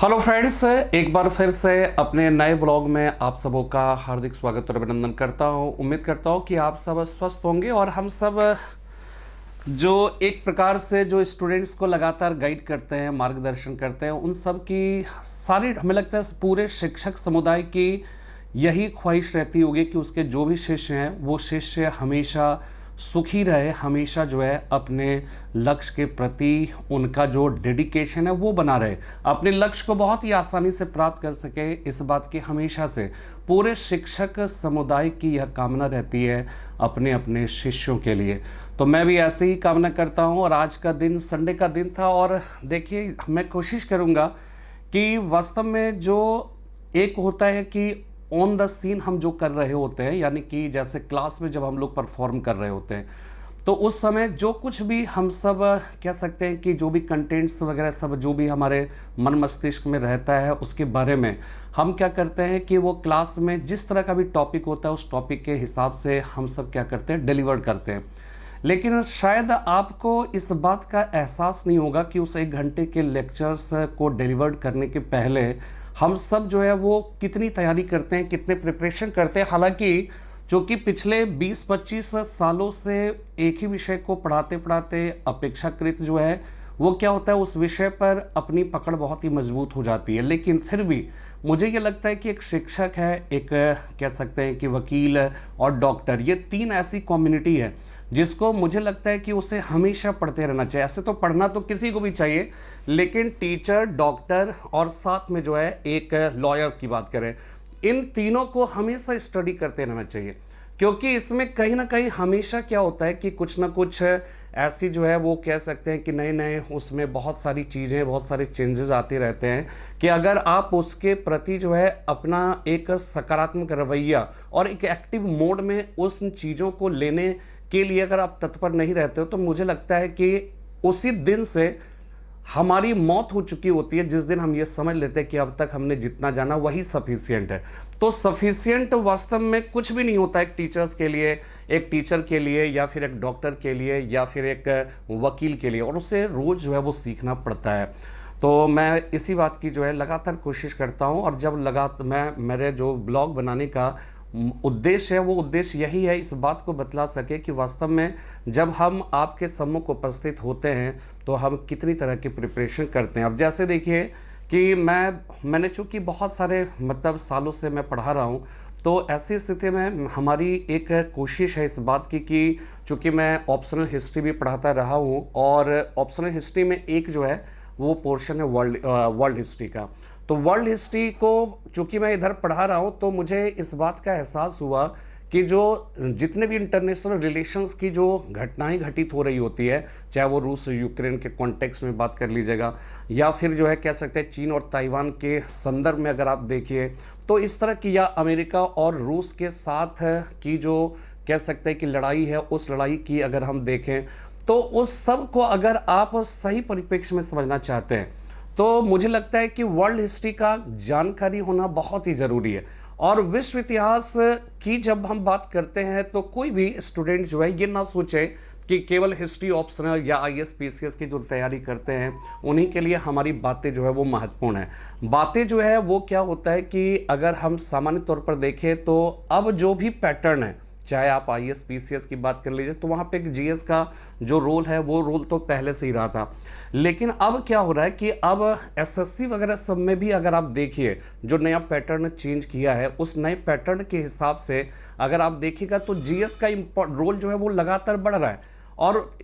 Hello friends, एक बार फिर से अपने नए ब्लॉग में आप सबों का हार्दिक स्वागत और अभिनंदन करता हूं। उम्मीद करता हूं कि आप सब स्वस्थ होंगे और हम सब जो एक प्रकार से जो स्टूडेंट्स को लगातार गाइड करते हैं, मार्गदर्शन करते हैं, उन सब की सारी हमें लगता है पूरे शिक्षक समुदाय की यही ख्वाहिश रहती होगी कि उसके जो भी शिष्य हैं वो शिष्य हमेशा सुखी रहे, हमेशा जो है अपने लक्ष्य के प्रति उनका जो डेडिकेशन है वो बना रहे, अपने लक्ष्य को बहुत ही आसानी से प्राप्त कर सके। इस बात की हमेशा से पूरे शिक्षक समुदाय की यह कामना रहती है अपने अपने शिष्यों के लिए। तो मैं भी ऐसे ही कामना करता हूं और आज का दिन संडे का दिन था और देखिए मैं कोशिश करूंगा कि वास्तव में जो एक होता है कि ऑन द सीन हम जो कर रहे होते हैं, यानी कि जैसे क्लास में जब हम लोग परफॉर्म कर रहे होते हैं तो उस समय जो कुछ भी हम सब कह सकते हैं कि जो भी कंटेंट्स वगैरह सब जो भी हमारे मन मस्तिष्क में रहता है उसके बारे में हम क्या करते हैं कि वो क्लास में जिस तरह का भी टॉपिक होता है उस टॉपिक के हिसाब से हम सब क्या करते हैं, डिलीवर करते हैं। लेकिन शायद आपको इस बात का एहसास नहीं होगा कि उस 1 घंटे के लेक्चर्स को डिलीवर करने के पहले हम सब जो है वो कितनी तैयारी करते हैं, कितने प्रिपरेशन करते हैं। हालांकि जो कि पिछले 20-25 सालों से एक ही विषय को पढ़ाते पढ़ाते अपेक्षाकृत जो है वो क्या होता है, उस विषय पर अपनी पकड़ बहुत ही मजबूत हो जाती है। लेकिन फिर भी मुझे ये लगता है कि एक शिक्षक है, एक कह सकते हैं कि वकील और डॉक्टर, ये 3 ऐसी कम्युनिटी है जिसको मुझे लगता है कि उसे हमेशा पढ़ते रहना चाहिए। ऐसे तो पढ़ना तो किसी को भी चाहिए, लेकिन टीचर, डॉक्टर और साथ में जो है एक लॉयर की बात करें, इन तीनों को हमेशा स्टडी करते रहना चाहिए। क्योंकि इसमें कहीं ना कहीं हमेशा क्या होता है कि कुछ ना कुछ ऐसी जो है वो कह सकते हैं कि नए नए उसमें बहुत सारी चीज़ें, बहुत सारे चेंजेस आते रहते हैं कि अगर आप उसके प्रति जो है अपना एक सकारात्मक रवैया और एक एक्टिव मोड में उस चीज़ों को लेने के लिए अगर आप तत्पर नहीं रहते हो तो मुझे लगता है कि उसी दिन से हमारी मौत हो चुकी होती है, जिस दिन हम ये समझ लेते हैं कि अब तक हमने जितना जाना वही सफिशिएंट है। तो सफिशिएंट वास्तव में कुछ भी नहीं होता एक टीचर्स के लिए, एक टीचर के लिए या फिर एक डॉक्टर के लिए या फिर एक वकील के लिए, और उसे रोज़ जो है वो सीखना पड़ता है। तो मैं इसी बात की जो है लगातार कोशिश करता हूँ और जब मैं मेरे जो ब्लॉग बनाने का उद्देश्य है वो उद्देश्य यही है, इस बात को बतला सके कि वास्तव में जब हम आपके सम्मुख उपस्थित होते हैं तो हम कितनी तरह की प्रिपरेशन करते हैं। अब जैसे देखिए कि मैंने चूँकि बहुत सारे मतलब सालों से मैं पढ़ा रहा हूँ, तो ऐसी स्थिति में हमारी एक कोशिश है इस बात की कि चूँकि मैं ऑप्शनल हिस्ट्री भी पढ़ाता रहा हूँ और ऑप्शनल हिस्ट्री में एक जो है वो पोर्शन है वर्ल्ड हिस्ट्री का। तो वर्ल्ड हिस्ट्री को चूँकि मैं इधर पढ़ा रहा हूँ तो मुझे इस बात का एहसास हुआ कि जो जितने भी इंटरनेशनल रिलेशंस की जो घटनाएं घटित हो रही होती है, चाहे वो रूस यूक्रेन के कॉन्टेक्स्ट में बात कर लीजिएगा या फिर जो है कह सकते हैं चीन और ताइवान के संदर्भ में अगर आप देखिए, तो इस तरह की, या अमेरिका और रूस के साथ की जो कह सकते हैं कि लड़ाई है, उस लड़ाई की अगर हम देखें तो उस सब को अगर आप सही परिप्रेक्ष्य में समझना चाहते हैं तो मुझे लगता है कि वर्ल्ड हिस्ट्री का जानकारी होना बहुत ही ज़रूरी है। और विश्व इतिहास की जब हम बात करते हैं तो कोई भी स्टूडेंट जो है ये ना सोचे कि केवल हिस्ट्री ऑप्शनल या आईएएस पीसीएस की जो तैयारी करते हैं उन्हीं के लिए हमारी बातें जो है वो महत्वपूर्ण है। बातें जो है वो क्या होता है कि अगर हम सामान्य तौर पर देखें तो अब जो भी पैटर्न है, चाहे आप आईएएस पीसीएस की बात कर लीजिए, तो वहाँ पे एक जीएस का जो रोल है वो रोल तो पहले से ही रहा था। लेकिन अब क्या हो रहा है कि अब एसएससी वगैरह सब में भी अगर आप देखिए जो नया पैटर्न चेंज किया है, उस नए पैटर्न के हिसाब से अगर आप देखिएगा तो जीएस का रोल जो है वो लगातार बढ़ रहा है। और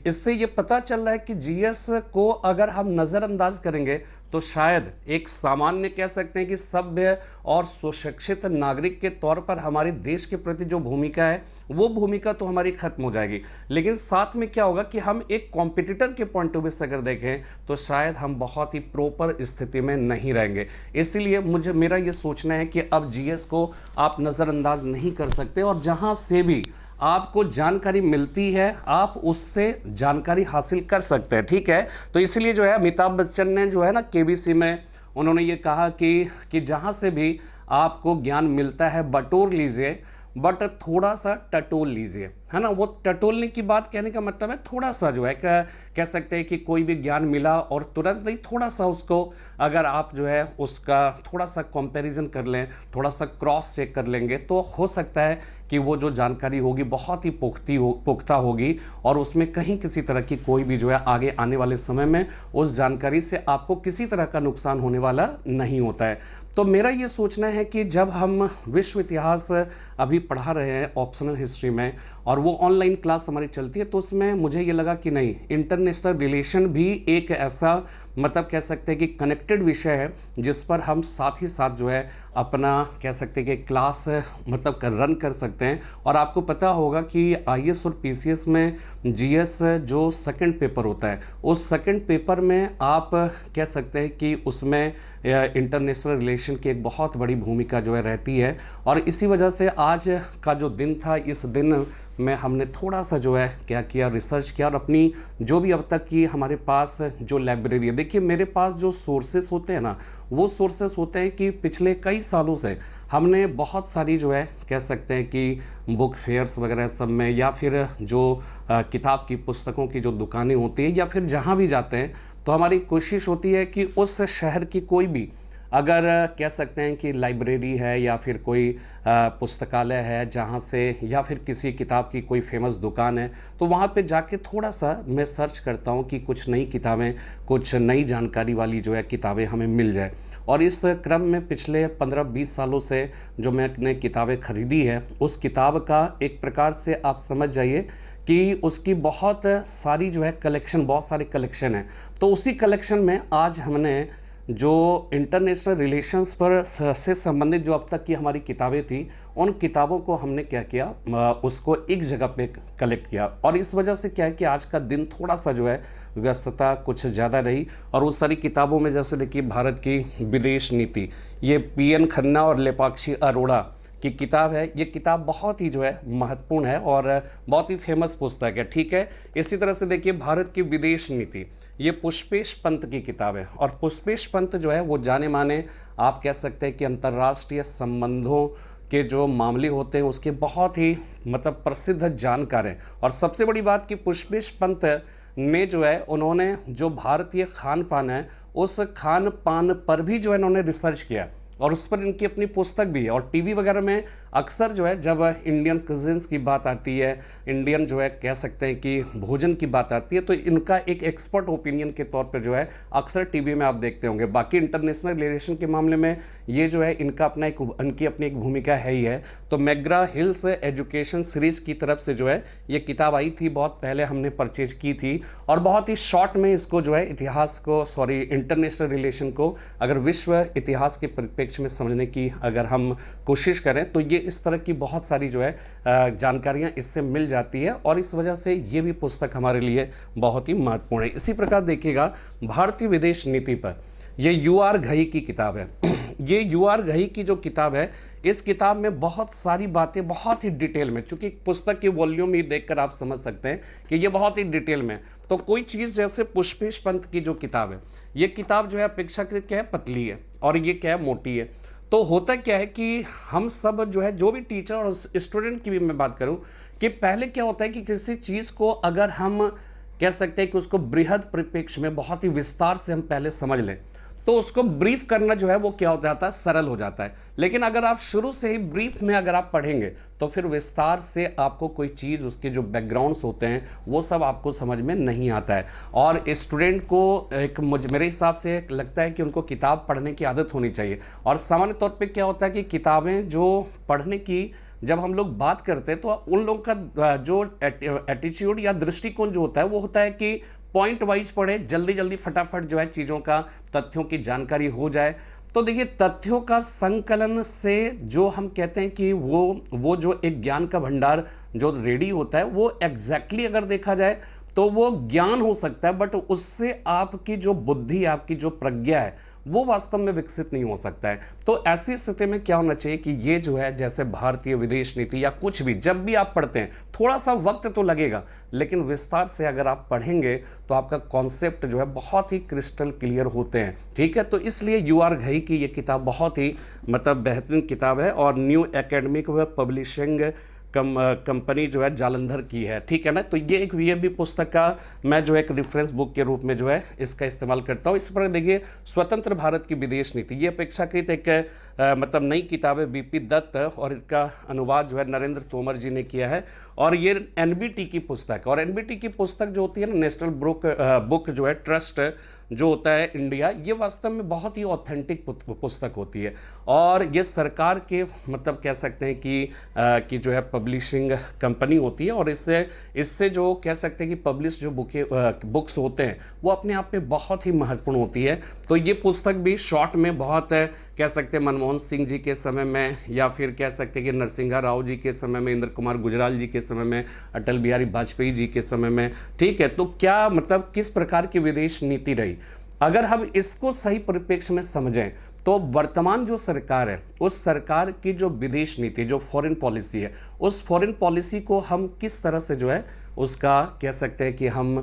इससे ये पता चल रहा है कि जीएस को अगर हम नज़रअंदाज करेंगे तो शायद एक सामान्य कह सकते हैं कि सभ्य और सुशिक्षित नागरिक के तौर पर हमारे देश के प्रति जो भूमिका है वो भूमिका तो हमारी खत्म हो जाएगी। लेकिन साथ में क्या होगा कि हम एक कॉम्पिटिटर के पॉइंट ऑफ व्यू से अगर देखें तो शायद हम बहुत ही प्रॉपर स्थिति में नहीं रहेंगे। इसीलिए मेरा ये सोचना है कि अब जीएस को आप नज़रअंदाज नहीं कर सकते और जहाँ से भी आपको जानकारी मिलती है आप उससे जानकारी हासिल कर सकते हैं, ठीक है। तो इसलिए जो है अमिताभ बच्चन ने जो है ना केबीसी में उन्होंने ये कहा कि जहाँ से भी आपको ज्ञान मिलता है बटोर लीजिए, बट थोड़ा सा टटोल लीजिए, है ना, वो टटोलने की बात कहने का मतलब है थोड़ा सा जो है कह सकते हैं कि कोई भी ज्ञान मिला और तुरंत नहीं, थोड़ा सा उसको अगर आप जो है उसका थोड़ा सा कंपैरिजन कर लें, थोड़ा सा क्रॉस चेक कर लेंगे, तो हो सकता है कि वो जो जानकारी होगी बहुत ही पुख्ता होगी और उसमें कहीं किसी तरह की कोई भी जो है आगे आने वाले समय में उस जानकारी से आपको किसी तरह का नुकसान होने वाला नहीं होता है। तो मेरा ये सोचना है कि जब हम विश्व इतिहास अभी पढ़ा रहे हैं ऑप्शनल हिस्ट्री में और वो ऑनलाइन क्लास हमारी चलती है, तो उसमें मुझे ये लगा कि नहीं, इंटरनेशनल रिलेशन भी एक ऐसा मतलब कह सकते हैं कि कनेक्टेड विषय है जिस पर हम साथ ही साथ जो है अपना कह सकते हैं कि क्लास मतलब रन कर सकते हैं। और आपको पता होगा कि आईएएस और पीसीएस में जीएस जो सेकंड पेपर होता है, उस सेकंड पेपर में आप कह सकते हैं कि उसमें इंटरनेशनल रिलेशन की एक बहुत बड़ी भूमिका जो है रहती है। और इसी वजह से आज का जो दिन था, इस दिन में हमने थोड़ा सा जो है क्या किया, रिसर्च किया और अपनी जो भी अब तक की हमारे पास जो लाइब्रेरी है, देखिए मेरे पास जो सोर्सेस होते हैं ना, वो सोर्सेस होते हैं कि पिछले कई सालों से हमने बहुत सारी जो है कह सकते हैं कि बुक फेयर्स वगैरह सब में, या फिर जो किताब की पुस्तकों की जो दुकानें होती हैं, या फिर जहाँ भी जाते हैं, तो हमारी कोशिश होती है कि उस शहर की कोई भी अगर कह सकते हैं कि लाइब्रेरी है या फिर कोई पुस्तकालय है जहाँ से, या फिर किसी किताब की कोई फेमस दुकान है, तो वहाँ पे जाके थोड़ा सा मैं सर्च करता हूँ कि कुछ नई किताबें, कुछ नई जानकारी वाली जो है किताबें हमें मिल जाए। और इस क्रम में पिछले 15-20 सालों से जो मैंने किताबें खरीदी है, उस किताब का एक प्रकार से आप समझ जाइए कि उसकी बहुत सारी जो है कलेक्शन, बहुत सारे कलेक्शन है। तो उसी कलेक्शन में आज हमने जो इंटरनेशनल रिलेशंस पर से संबंधित जो अब तक की हमारी किताबें थी, उन किताबों को हमने क्या किया, उसको एक जगह पे कलेक्ट किया। और इस वजह से क्या है कि आज का दिन थोड़ा सा जो है व्यस्तता कुछ ज़्यादा रही। और उस सारी किताबों में जैसे देखिए भारत की विदेश नीति, ये पीएन खन्ना और लेपाक्षी अरोड़ा की किताब है। ये किताब बहुत ही जो है महत्वपूर्ण है और बहुत ही फेमस पुस्तक है, ठीक है। इसी तरह से देखिए भारत की विदेश नीति, ये पुष्पेश पंत की किताब है। और पुष्पेश पंत जो है वो जाने माने आप कह सकते हैं कि अंतर्राष्ट्रीय संबंधों के जो मामले होते हैं उसके बहुत ही मतलब प्रसिद्ध जानकार हैं। और सबसे बड़ी बात कि पुष्पेश पंत ने जो है, उन्होंने जो भारतीय खान पान है, उस खान पान पर भी जो है इन्होंने रिसर्च किया और उस पर इनकी अपनी पुस्तक भी है। और टीवी वगैरह में अक्सर जो है जब इंडियन कुजिन्स की बात आती है, इंडियन जो है कह सकते हैं कि भोजन की बात आती है, तो इनका एक एक्सपर्ट ओपिनियन के तौर पर जो है अक्सर टीवी में आप देखते होंगे। बाकी इंटरनेशनल रिलेशन के मामले में ये जो है इनका अपना इनकी अपनी एक भूमिका है ही है। तो मैग्रा हिल्स एजुकेशन सीरीज की तरफ से जो है ये किताब आई थी, बहुत पहले हमने परचेज की थी और बहुत ही शॉर्ट में इसको जो है इतिहास को, सॉरी इंटरनेशनल रिलेशन को अगर विश्व इतिहास के परिप्रेक्ष्य में समझने की अगर हम कोशिश करें, तो ये इस तरह की बहुत सारी जो है जानकारियां इससे मिल जाती है। और इस वजह से ये भी पुस्तक हमारे लिए बहुत ही महत्वपूर्ण है। इसी प्रकार देखिएगा भारतीय विदेश नीति पर ये यूआर घई की किताब है। ये यूआर घई की जो किताब है, इस किताब में बहुत सारी बातें बहुत ही डिटेल में, चूंकि पुस्तक की वॉल्यूम ही देखकर आप समझ सकते हैं कि ये बहुत ही डिटेल में। तो कोई चीज़ जैसे पुष्पेश पंत की जो किताब है, ये किताब जो है अपेक्षाकृत क्या है, पतली है, और ये क्या है, मोटी है। तो होता क्या है कि हम सब जो है, जो भी टीचर और स्टूडेंट की भी मैं बात करूं, कि पहले क्या होता है कि किसी चीज़ को अगर हम कह सकते हैं कि उसको बृहद परिप्रेक्ष्य में बहुत ही विस्तार से हम पहले समझ लें, तो उसको ब्रीफ करना जो है वो क्या हो जाता है, सरल हो जाता है। लेकिन अगर आप शुरू से ही ब्रीफ में अगर आप पढ़ेंगे, तो फिर विस्तार से आपको कोई चीज़, उसके जो बैकग्राउंड्स होते हैं वो सब आपको समझ में नहीं आता है। और स्टूडेंट को एक मेरे हिसाब से लगता है कि उनको किताब पढ़ने की आदत होनी चाहिए। और सामान्य तौर पे क्या होता है कि किताबें जो पढ़ने की जब हम लोग बात करते हैं, तो उन लोगों का जो एटीट्यूड या दृष्टिकोण जो होता है वो होता है कि पॉइंट वाइज पढ़े, जल्दी जल्दी फटाफट जो है चीज़ों का, तथ्यों की जानकारी हो जाए। तो देखिए तथ्यों का संकलन से जो हम कहते हैं कि वो जो एक ज्ञान का भंडार जो रेडी होता है, वो एग्जैक्टली अगर देखा जाए तो वो ज्ञान हो सकता है, बट उससे आपकी जो बुद्धि, आपकी जो प्रज्ञा है, वो वास्तव में विकसित नहीं हो सकता है। तो ऐसी स्थिति में क्या होना चाहिए कि ये जो है जैसे भारतीय विदेश नीति या कुछ भी जब भी आप पढ़ते हैं, थोड़ा सा वक्त तो लगेगा, लेकिन विस्तार से अगर आप पढ़ेंगे तो आपका कॉन्सेप्ट जो है बहुत ही क्रिस्टल क्लियर होते हैं, ठीक है। तो इसलिए यूआर घई की ये किताब बहुत ही मतलब बेहतरीन किताब है। और न्यू एकेडमिक व पब्लिशिंग कंपनी जो है जालंधर की है, ठीक है ना। तो ये भी पुस्तक का मैं जो है एक रेफरेंस बुक के रूप में जो है इसका इस्तेमाल करता हूँ। इस पर देखिए स्वतंत्र भारत की विदेश नीति, ये अपेक्षाकृत एक मतलब नई किताब है, बीपी दत्त, और इसका अनुवाद जो है नरेंद्र तोमर जी ने किया है। और ये एनबीटी की पुस्तक, और एनबीटी की पुस्तक जो होती है ना, नेशनल बुक जो है ट्रस्ट जो होता है इंडिया, ये वास्तव में बहुत ही ऑथेंटिक पुस्तक होती है। और ये सरकार के मतलब कह सकते हैं कि जो है पब्लिशिंग कंपनी होती है, और इससे जो कह सकते हैं कि पब्लिश जो बुक्स होते हैं वो अपने आप में बहुत ही महत्वपूर्ण होती है। तो ये पुस्तक भी शॉर्ट में बहुत कह सकते हैं मनमोहन सिंह जी के समय में, या फिर कह सकते हैं कि नरसिंहा राव जी के समय में, इंद्र कुमार गुजराल जी के समय में, अटल बिहारी वाजपेयी जी के समय में, ठीक है। तो क्या मतलब किस प्रकार की विदेश नीति रही, अगर हम इसको सही परिप्रेक्ष्य में समझें तो वर्तमान जो सरकार है उस सरकार की जो विदेश नीति, जो फॉरेन पॉलिसी है, उस फॉरेन पॉलिसी को हम किस तरह से जो है उसका कह सकते हैं कि हम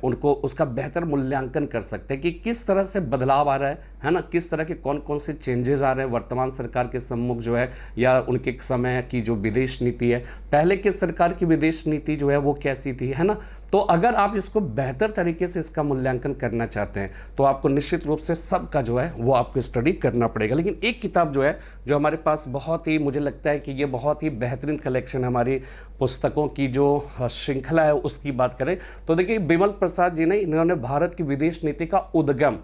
उनको उसका बेहतर मूल्यांकन कर सकते हैं कि किस तरह से बदलाव आ रहा है ना, किस तरह के कौन कौन से चेंजेस आ रहे हैं वर्तमान सरकार के सम्मुख जो है, या उनके समय की जो विदेश नीति है, पहले के सरकार की विदेश नीति जो है वो कैसी थी, है ना। तो अगर आप इसको बेहतर तरीके से इसका मूल्यांकन करना चाहते हैं तो आपको निश्चित रूप से सबका जो है वो आपको स्टडी करना पड़ेगा। लेकिन एक किताब जो है जो हमारे पास बहुत ही, मुझे लगता है कि ये बहुत ही बेहतरीन कलेक्शन हमारी पुस्तकों की जो श्रृंखला है उसकी बात करें तो देखिए बिमल प्रसाद जी ने, इन्होंने भारत की विदेश नीति का उद्गम,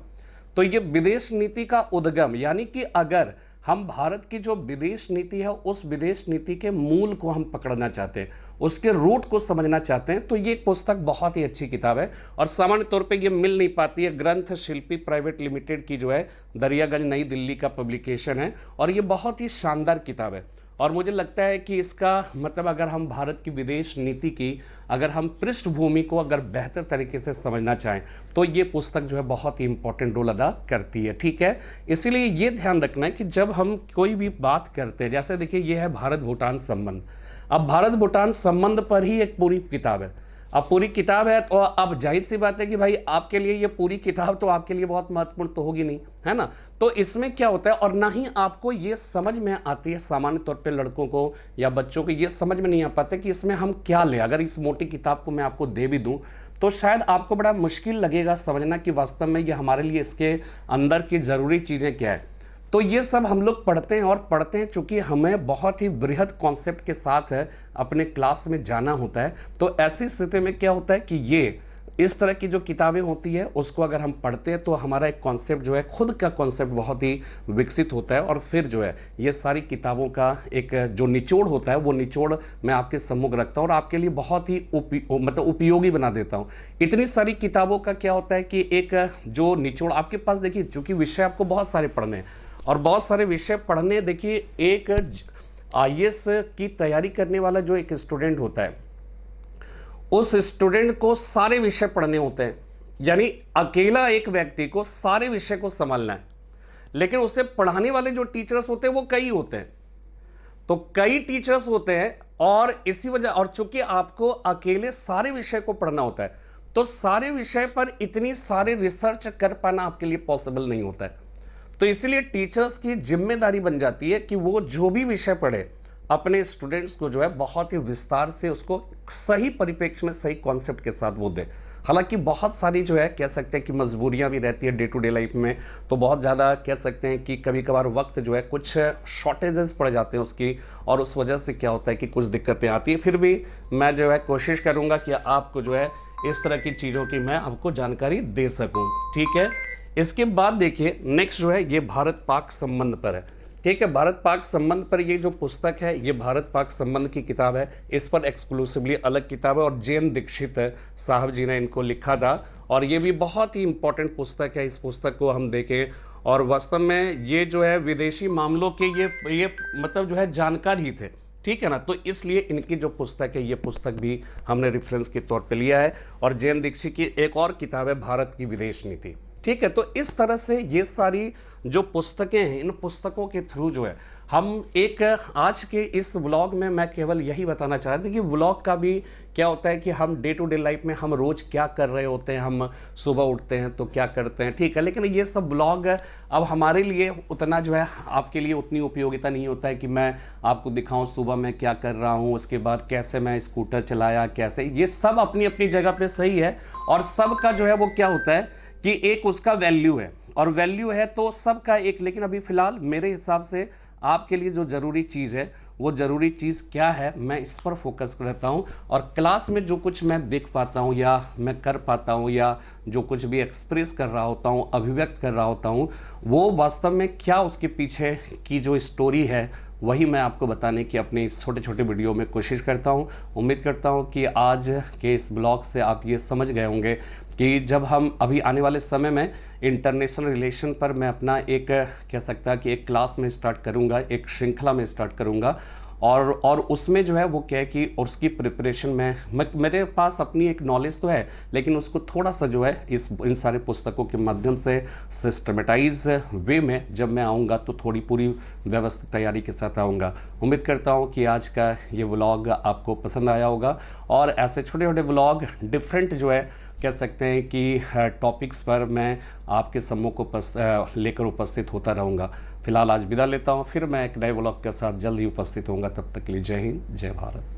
तो ये विदेश नीति का उद्गम यानी कि अगर हम भारत की जो विदेश नीति है उस विदेश नीति के मूल को हम पकड़ना चाहते हैं, उसके रूट को समझना चाहते हैं, तो ये पुस्तक बहुत ही अच्छी किताब है। और सामान्य तौर पे ये मिल नहीं पाती है। ग्रंथ शिल्पी प्राइवेट लिमिटेड की जो है दरियागंज नई दिल्ली का पब्लिकेशन है, और ये बहुत ही शानदार किताब है। और मुझे लगता है कि इसका मतलब अगर हम भारत की विदेश नीति की अगर हम पृष्ठभूमि को अगर बेहतर तरीके से समझना चाहें तो ये पुस्तक जो है बहुत ही इंपॉर्टेंट रोल अदा करती है, ठीक है। इसीलिए ये ध्यान रखना है कि जब हम कोई भी बात करते हैं, जैसे देखिए ये है भारत भूटान संबंध, अब भारत भूटान संबंध पर ही एक पूरी किताब है। अब पूरी किताब है तो अब जाहिर सी बात है कि भाई आपके लिए ये पूरी किताब तो आपके लिए बहुत महत्वपूर्ण तो होगी नहीं, है ना। तो इसमें क्या होता है, और ना ही आपको ये समझ में आती है, सामान्य तौर पे लड़कों को या बच्चों को ये समझ में नहीं आ पाता कि इसमें हम क्या लें। अगर इस मोटी किताब को मैं आपको दे भी दूं तो शायद आपको बड़ा मुश्किल लगेगा समझना कि वास्तव में ये हमारे लिए इसके अंदर की ज़रूरी चीज़ें क्या है। तो ये सब हम लोग पढ़ते हैं, और पढ़ते हैं चूँकि हमें बहुत ही बृहद कॉन्सेप्ट के साथ अपने क्लास में जाना होता है। तो ऐसी स्थिति में क्या होता है कि ये इस तरह की जो किताबें होती है उसको अगर हम पढ़ते हैं तो हमारा एक कॉन्सेप्ट जो है, खुद का कॉन्सेप्ट बहुत ही विकसित होता है, और फिर जो है ये सारी किताबों का एक जो निचोड़ होता है वो निचोड़ मैं आपके सम्मुख रखता हूँ और आपके लिए बहुत ही मतलब उपयोगी बना देता हूँ। इतनी सारी किताबों का क्या होता है कि एक जो निचोड़ आपके पास, देखिए चूँकि विषय आपको बहुत सारे पढ़ने हैं और बहुत सारे विषय पढ़ने, देखिए एक IAS की तैयारी करने वाला जो एक स्टूडेंट होता है उस स्टूडेंट को सारे विषय पढ़ने होते हैं, यानी अकेला एक व्यक्ति को सारे विषय को संभालना है। लेकिन उसे पढ़ाने वाले जो टीचर्स होते हैं वो कई होते हैं, तो कई टीचर्स होते हैं, और इसी वजह, और चूंकि आपको अकेले सारे विषय को पढ़ना होता है तो सारे विषय पर इतनी सारे रिसर्च कर पाना आपके लिए पॉसिबल नहीं होता है। तो इसलिए टीचर्स की जिम्मेदारी बन जाती है कि वो जो भी विषय पढ़े अपने स्टूडेंट्स को जो है बहुत ही विस्तार से उसको सही परिप्रेक्ष्य में सही कॉन्सेप्ट के साथ वो दे। हालांकि बहुत सारी जो है कह सकते हैं कि मजबूरियां भी रहती है डे टू डे लाइफ में, तो बहुत ज़्यादा कह सकते हैं कि कभी कभार वक्त जो है कुछ शॉर्टेजेस पड़ जाते हैं उसकी, और उस वजह से क्या होता है कि कुछ दिक्कतें आती है। फिर भी मैं जो है कोशिश करूँगा कि आपको जो है इस तरह की चीज़ों की मैं आपको जानकारी दे सकूँ, ठीक है। इसके बाद देखिए नेक्स्ट जो है ये भारत पाक संबंध पर है, ठीक है। भारत पाक संबंध पर ये जो पुस्तक है ये भारत पाक संबंध की किताब है, इस पर एक्सक्लूसिवली अलग किताब है, और जैन दीक्षित साहब जी ने इनको लिखा था, और ये भी बहुत ही इंपॉर्टेंट पुस्तक है। इस पुस्तक को हम देखें और वास्तव में ये जो है विदेशी मामलों के ये मतलब जो है जानकार ही थे, ठीक है ना। तो इसलिए इनकी जो पुस्तक है ये पुस्तक भी हमने रेफरेंस के तौर पे लिया है। और जैन दीक्षित की एक और किताब है भारत की विदेश नीति, ठीक है। तो इस तरह से ये सारी जो पुस्तकें हैं इन पुस्तकों के थ्रू जो है हम एक आज के इस व्लॉग में मैं केवल यही बताना चाहता था कि व्लॉग का भी क्या होता है कि हम डे टू डे लाइफ में हम रोज़ क्या कर रहे होते हैं, हम सुबह उठते हैं तो क्या करते हैं, ठीक है। लेकिन ये सब व्लॉग अब हमारे लिए उतना जो है आपके लिए उतनी उपयोगिता नहीं होता है कि मैं आपको दिखाऊं सुबह मैं क्या कर रहा हूं, उसके बाद कैसे मैं स्कूटर चलाया, कैसे, ये सब अपनी अपनी जगह पे सही है। और सबका जो है वो क्या होता है कि एक उसका वैल्यू है, और वैल्यू है तो सबका एक। लेकिन अभी फ़िलहाल मेरे हिसाब से आपके लिए जो ज़रूरी चीज़ है वो ज़रूरी चीज़ क्या है, मैं इस पर फोकस करता हूँ। और क्लास में जो कुछ मैं देख पाता हूँ या मैं कर पाता हूँ या जो कुछ भी एक्सप्रेस कर रहा होता हूँ, अभिव्यक्त कर रहा होता हूँ, वो वास्तव में क्या उसके पीछे की जो स्टोरी है वही मैं आपको बताने की अपने इस छोटे छोटे वीडियो में कोशिश करता हूँ। उम्मीद करता हूँ कि आज के इस ब्लॉग से आप ये समझ गए होंगे कि जब हम अभी आने वाले समय में इंटरनेशनल रिलेशन पर मैं अपना एक कह सकता है कि एक क्लास में स्टार्ट करूँगा, एक श्रृंखला में स्टार्ट करूँगा। और उसमें जो है वो क्या है कि उसकी प्रिपरेशन में मेरे पास अपनी एक नॉलेज तो है, लेकिन उसको थोड़ा सा जो है इन सारे पुस्तकों के माध्यम से सिस्टमेटाइज वे में जब मैं आऊँगा तो थोड़ी पूरी व्यवस्थित तैयारी के साथ आऊँगा। उम्मीद करता हूँ कि आज का ये व्लॉग आपको पसंद आया होगा, और ऐसे छोटे छोटे व्लॉग डिफरेंट जो है कह सकते हैं कि टॉपिक्स पर मैं आपके सम्मुख को लेकर उपस्थित होता रहूँगा। फिलहाल आज विदा लेता हूँ, फिर मैं एक नए व्लॉग के साथ जल्द ही उपस्थित होऊंगा। तब तक के लिए जय हिंद, जय भारत।